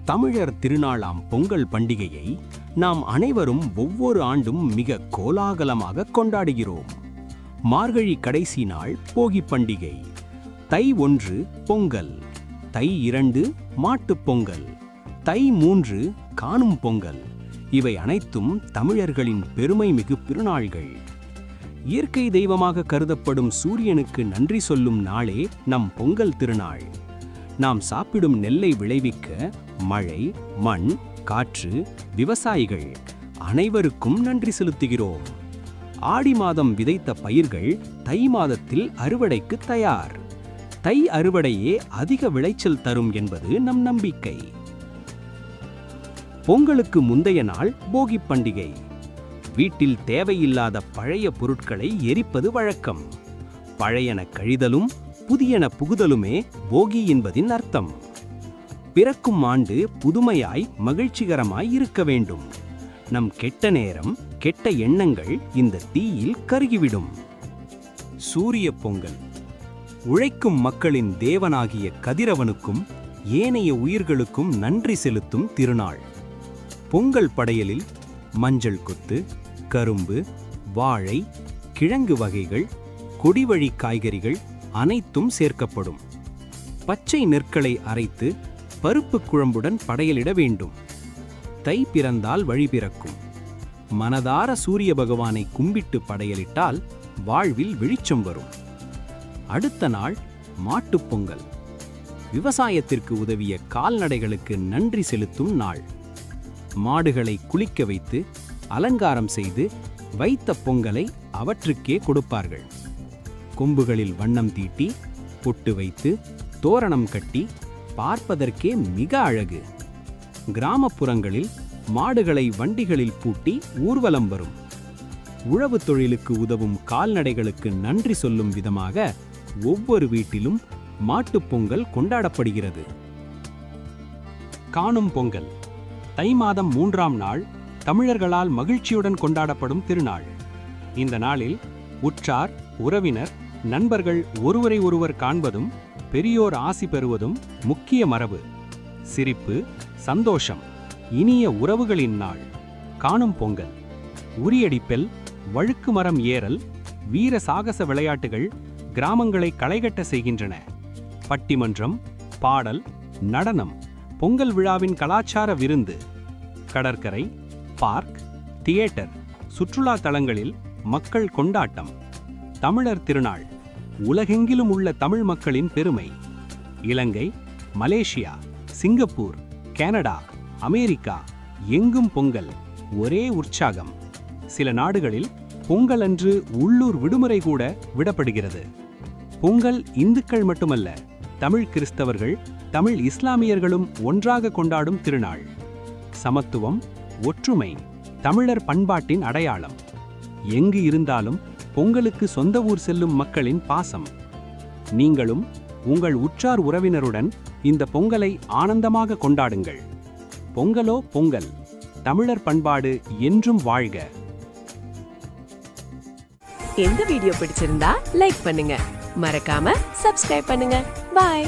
தமிழர் திருநாளாம் பொங்கல் பண்டிகையை நாம் அனைவரும் ஒவ்வொரு ஆண்டும் மிக கோலாகலமாக கொண்டாடுகிறோம். மார்கழி கடைசி நாள் போகி பண்டிகை, தை 1 பொங்கல், தை 2 மாட்டுப் பொங்கல், தை 3 காணும் பொங்கல். இவை அனைத்தும் தமிழர்களின் பெருமை மிகு திருநாள்கள். இயற்கை தெய்வமாக கருதப்படும் சூரியனுக்கு நன்றி சொல்லும் நாளே நம் பொங்கல் திருநாள். நாம் சாப்பிடும் நெல்லை விளைவிக்க மழை, மண், காற்று, விவசாயிகள் அனைவருக்கும் நன்றி செலுத்துகிறோம். ஆடி மாதம் விதைத்த பயிர்கள் தை மாதத்தில் அறுவடைக்கு தயார். தை அறுவடையே அதிக விளைச்சல் தரும் என்பது நம் நம்பிக்கை. பொங்கலுக்கு முந்தைய நாள் போகி பண்டிகை. வீட்டில் தேவையில்லாத பழைய பொருட்களை எரிப்பது வழக்கம். பழையன கழிதலும் புதியன புகுதலுமே போகி என்பதின் அர்த்தம். பிறக்கும் ஆண்டு புதுமையாய் மகிழ்ச்சிகரமாய் இருக்க வேண்டும். நம் கெட்ட நேரம், கெட்ட எண்ணங்கள் இந்த தீயில் கருகிவிடும். சூரிய பொங்கல் உழைக்கும் மக்களின் தேவனாகிய கதிரவனுக்கும் ஏனைய உயிர்களுக்கும் நன்றி செலுத்தும் திருநாள். பொங்கல் படையலில் மஞ்சள் கொத்து, கரும்பு, வாழை, கிழங்கு வகைகள், கொடிவழி காய்கறிகள் அனைத்தும் சேர்க்கப்படும். பச்சை நெற்களை அரைத்து பருப்பு குழம்புடன் படையலிட வேண்டும். தை பிறந்தால் வழி பிறக்கும். மனதார சூரிய பகவானை கும்பிட்டு படையலிட்டால் வாழ்வில் வெளிச்சம் வரும். அடுத்த நாள் மாட்டுப் பொங்கல். விவசாயத்திற்கு உதவிய கால்நடைகளுக்கு நன்றி செலுத்தும் நாள். மாடுகளை குளிக்க வைத்து அலங்காரம் செய்து வைத்த பொங்கலை அவற்றுக்கே கொடுப்பார்கள். கொம்புகளில் வண்ணம் தீட்டி பொட்டு வைத்து தோரணம் கட்டி பார்ப்பதற்கே மிக அழகு. கிராமப்புறங்களில் மாடுகளை வண்டிகளில் பூட்டி ஊர்வலம் வரும். உழவு தொழிலுக்கு உதவும் கால்நடைகளுக்கு நன்றி சொல்லும் விதமாக ஒவ்வொரு வீட்டிலும் மாட்டுப் பொங்கல் கொண்டாடப்படுகிறது. காணும் பொங்கல் தை மாதம் 3ஆம் நாள் தமிழர்களால் மகிழ்ச்சியுடன் கொண்டாடப்படும் திருநாள். இந்த நாளில் உற்றார், உறவினர், நண்பர்கள் ஒருவரை ஒருவர் காண்பதும் பெரியோர் ஆசி பெறுவதும் முக்கிய மரபு. சிரிப்பு, சந்தோஷம், இனிய உறவுகளின் நாள். காணும் பொங்கல் உரியடிப்பெல், வழுக்கு மரம் ஏறல், வீர சாகச விளையாட்டுகள் கிராமங்களை களைகட்ட செய்கின்றன. பட்டிமன்றம், பாடல், நடனம் பொங்கல் விழாவின் கலாச்சார விருந்து. கடற்கரை, பார்க், தியேட்டர், சுற்றுலா தலங்களில் மக்கள் கொண்டாட்டம். தமிழர் திருநாள் உலகெங்கிலும் உள்ள தமிழ் மக்களின் பெருமை. இலங்கை, மலேசியா, சிங்கப்பூர், கனடா, அமெரிக்கா எங்கும் பொங்கல் ஒரே உற்சாகம். சில நாடுகளில் பொங்கல் அன்று உள்ளூர் விடுமுறை கூட விடப்படுகிறது. பொங்கல் இந்துக்கள் மட்டுமல்ல, தமிழ் கிறிஸ்தவர்கள், தமிழ் இஸ்லாமியர்களும் ஒன்றாக கொண்டாடும் திருநாள். சமத்துவம், ஒற்றுமை தமிழர் பண்பாட்டின் அடையாளம். எங்கு இருந்தாலும் பொங்கலுக்கு சொந்த ஊர் செல்லும் மக்களின் பாசம். நீங்களும் உங்கள் உற்றார் உறவினருடன் இந்த பொங்கலை ஆனந்தமாக கொண்டாடுங்கள். பொங்கலோ பொங்கல், தமிழர் பண்பாடு என்றும் வாழ்க. இந்த வீடியோ பிடிச்சிருந்தா லைக் பண்ணுங்க, மறக்காம சப்ஸ்கிரைப் பண்ணுங்க. பாய்.